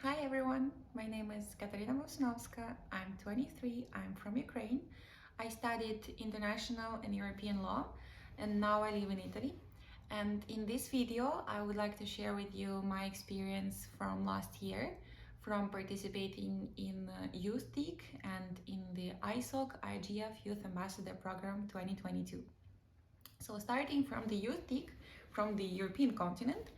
Hi everyone, my name is Kateryna Bovsunovska. I'm 23, I'm from Ukraine. I studied international and European law and now I live in Italy. And in this video, I would like to share with you my experience from last year, from participating in YOUTHDIG and in the ISOC IGF Youth Ambassador Program 2022. So starting from the YOUTHDIG, from the European continent,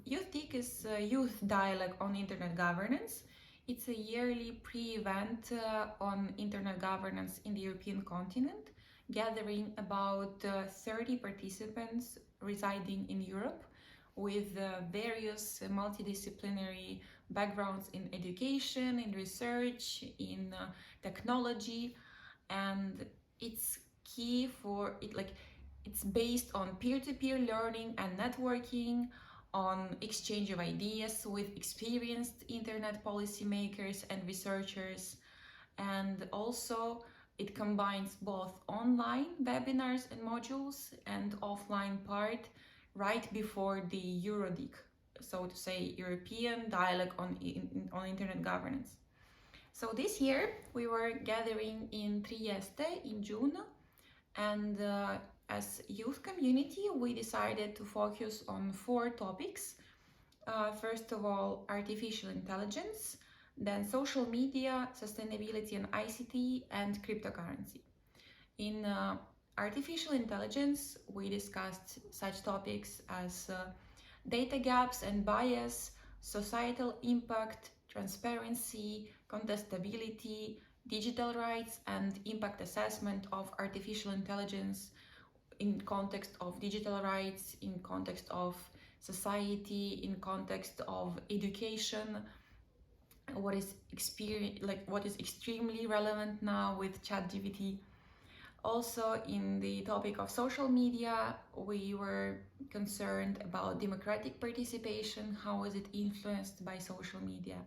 YOUTHDIG is a youth dialogue on internet governance. It's a yearly pre-event on internet governance in the European continent, gathering about 30 participants residing in Europe with various multidisciplinary backgrounds in education, in research, in technology, and it's key for it, it's based on peer-to-peer learning and networking, on exchange of ideas with experienced internet policymakers and researchers, and also it combines both online webinars and modules and offline part right before the YOUTHDIG, so to say European dialogue on internet governance. So this year we were gathering in Trieste in June, and as youth community, we decided to focus on 4 topics. First of all, artificial intelligence, then social media, sustainability and ICT, and cryptocurrency. In artificial intelligence, we discussed such topics as data gaps and bias, societal impact, transparency, contestability, digital rights, and impact assessment of artificial intelligence in context of digital rights, in context of society, in context of education, what is extremely relevant now with ChatGPT. Also, in the topic of social media, we were concerned about democratic participation, how is it influenced by social media,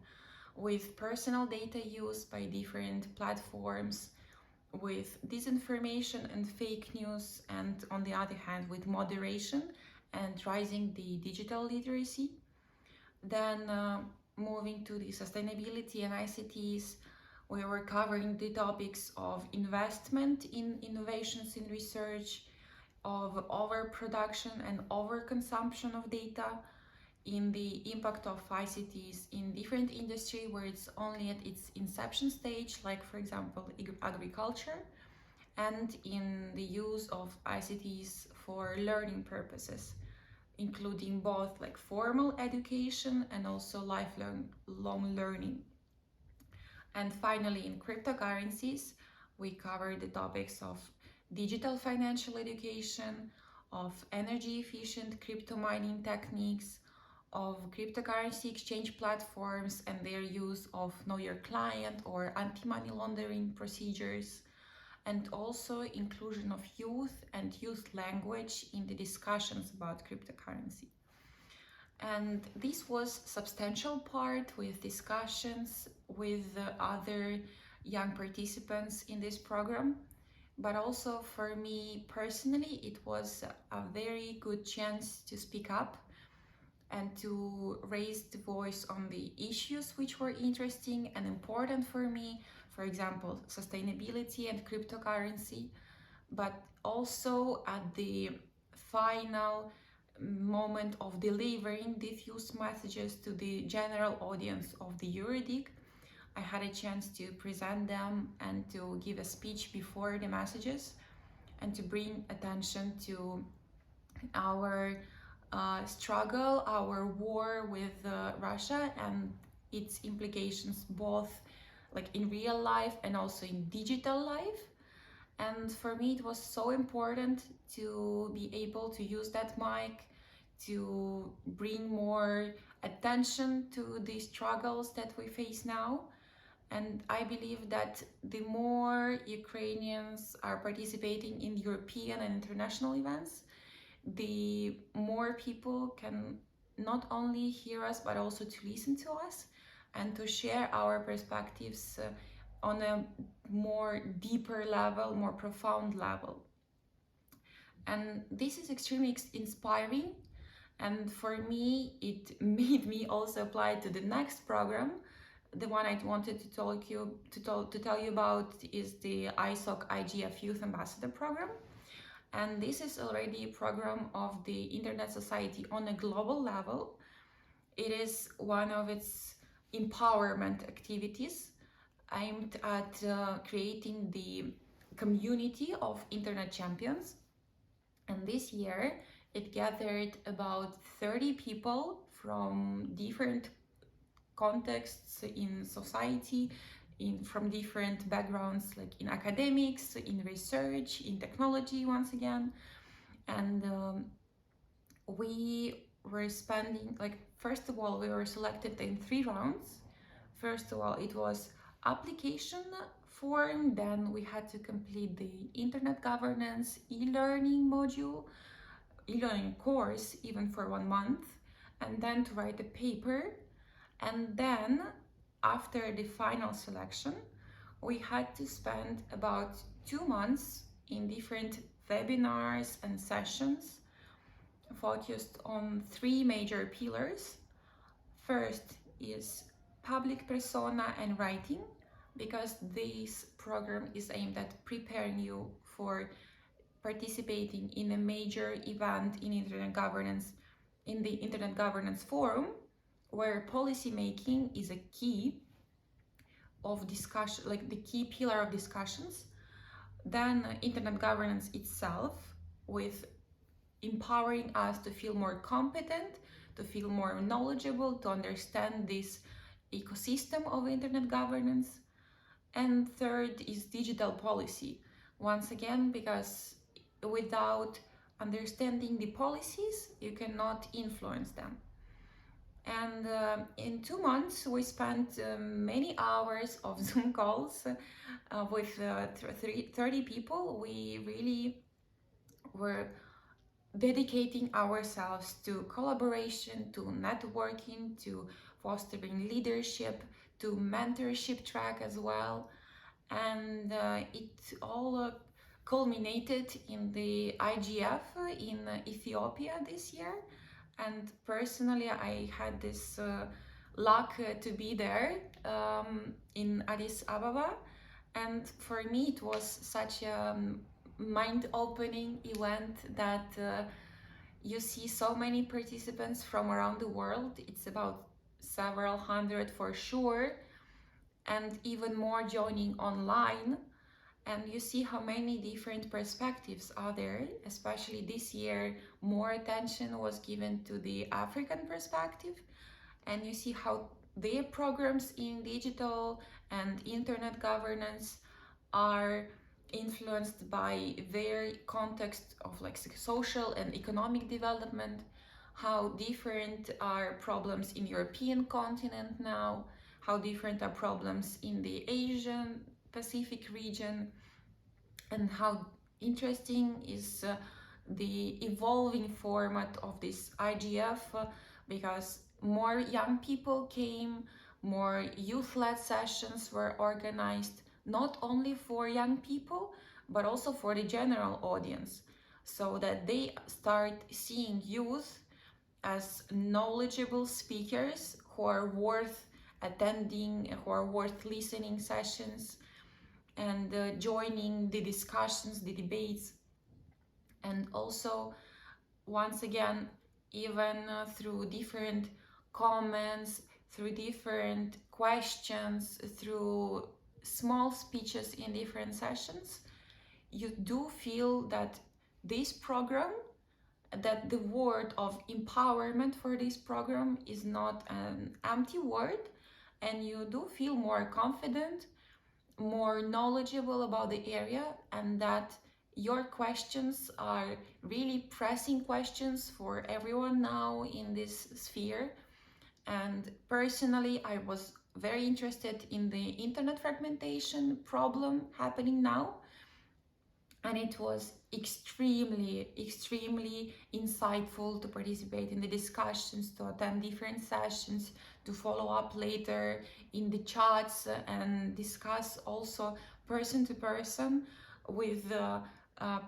with personal data use by different platforms, with disinformation and fake news, and on the other hand with moderation and rising the digital literacy. Then moving to the sustainability and ICTs, we were covering the topics of investment in innovations in research, of overproduction and overconsumption of data, in the impact of ICTs in different industry where it's only at its inception stage, like for example agriculture, and in the use of ICTs for learning purposes, including both like formal education and also lifelong learning. And finally, in cryptocurrencies, we covered the topics of digital financial education, of energy efficient crypto mining techniques, of cryptocurrency exchange platforms and their use of know your client or anti-money laundering procedures, and also inclusion of youth and youth language in the discussions about cryptocurrency. And this was substantial part with discussions with other young participants in this program, but also for me personally it was a very good chance to speak up and to raise the voice on the issues which were interesting and important for me, for example, sustainability and cryptocurrency, but also at the final moment of delivering these youth messages to the general audience of the YOUTHDIG, I had a chance to present them and to give a speech before the messages and to bring attention to our struggle, our war with Russia and its implications both like in real life and also in digital life. And for me it was so important to be able to use that mic to bring more attention to the struggles that we face now. And I believe that the more Ukrainians are participating in European and international events, the more people can not only hear us but also to listen to us and to share our perspectives on a more deeper level, more profound level. And this is extremely inspiring, And for me, it made me also apply to the next program. The one I wanted to tell you about is the ISOC IGF Youth Ambassador Program. And this is already a program of the Internet Society on a global level. It is one of its empowerment activities aimed at creating the community of Internet champions. And this year, it gathered about 30 people from different contexts in society, from different backgrounds, like in academics, in research, in technology, once again. And we were spending, like, first of all, we were selected in 3 rounds. First of all, it was application form, then we had to complete the internet governance e-learning module, e-learning course, even for 1 month, and then to write a paper. And then after the final selection, we had to spend about 2 months in different webinars and sessions focused on 3 major pillars. First is public persona and writing, because this program is aimed at preparing you for participating in a major event in internet governance, in the Internet Governance Forum, where policy making is a key of discussion, like the key pillar of discussions. Then internet governance itself, with empowering us to feel more competent, to feel more knowledgeable, to understand this ecosystem of internet governance. And third is digital policy, once again, because without understanding the policies, you cannot influence them. And in 2 months, we spent many hours of Zoom calls with 30 people. We really were dedicating ourselves to collaboration, to networking, to fostering leadership, to mentorship track as well. And it all culminated in the IGF in Ethiopia this year. And personally, I had this luck to be there in Addis Ababa. And for me, it was such a mind-opening event that you see so many participants from around the world. It's about several hundred for sure, and even more joining online. And you see how many different perspectives are there. Especially this year, more attention was given to the African perspective, and you see how their programs in digital and internet governance are influenced by their context of like social and economic development, how different are problems in European continent now, how different are problems in the Asian Pacific region, and how interesting is the evolving format of this IGF, because more young people came, more youth-led sessions were organized, not only for young people, but also for the general audience, so that they start seeing youth as knowledgeable speakers who are worth attending, who are worth listening sessions, and joining the discussions, the debates. And also, once again, even through different comments, through different questions, through small speeches in different sessions, you do feel that this program, that the word of empowerment for this program is not an empty word, and you do feel more confident, more knowledgeable about the area, and that your questions are really pressing questions for everyone now in this sphere. And personally, I was very interested in the internet fragmentation problem happening now, and it was extremely insightful to participate in the discussions, to attend different sessions, to follow up later in the chats, and discuss also person to person with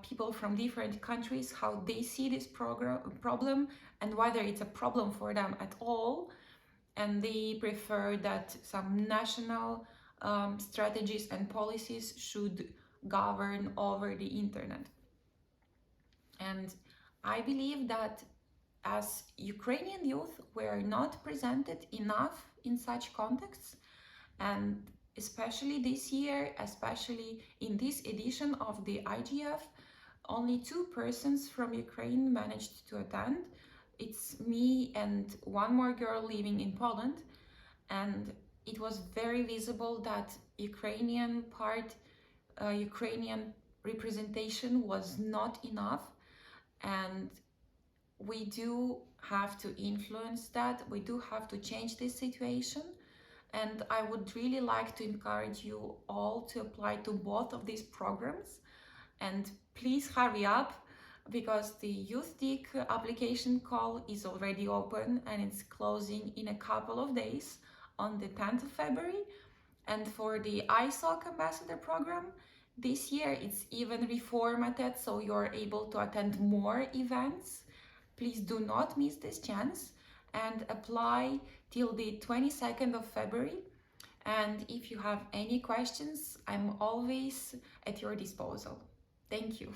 people from different countries how they see this problem and whether it's a problem for them at all, and they prefer that some national strategies and policies should govern over the internet. And I believe that as Ukrainian youth, we are not presented enough in such contexts, and especially this year, especially in this edition of the IGF, only 2 persons from Ukraine managed to attend. It's me and one more girl living in Poland, and it was very visible that Ukrainian representation was not enough, and we do have to influence that. We do have to change this situation, and I would really like to encourage you all to apply to both of these programs. And please hurry up, because the YOUTHDIG application call is already open and it's closing in a couple of days on the 10th of February. And for the ISOC ambassador program, this year it's even reformatted so you're able to attend more events. Please do not miss this chance and apply till the 22nd of February. And if you have any questions, I'm always at your disposal. Thank you.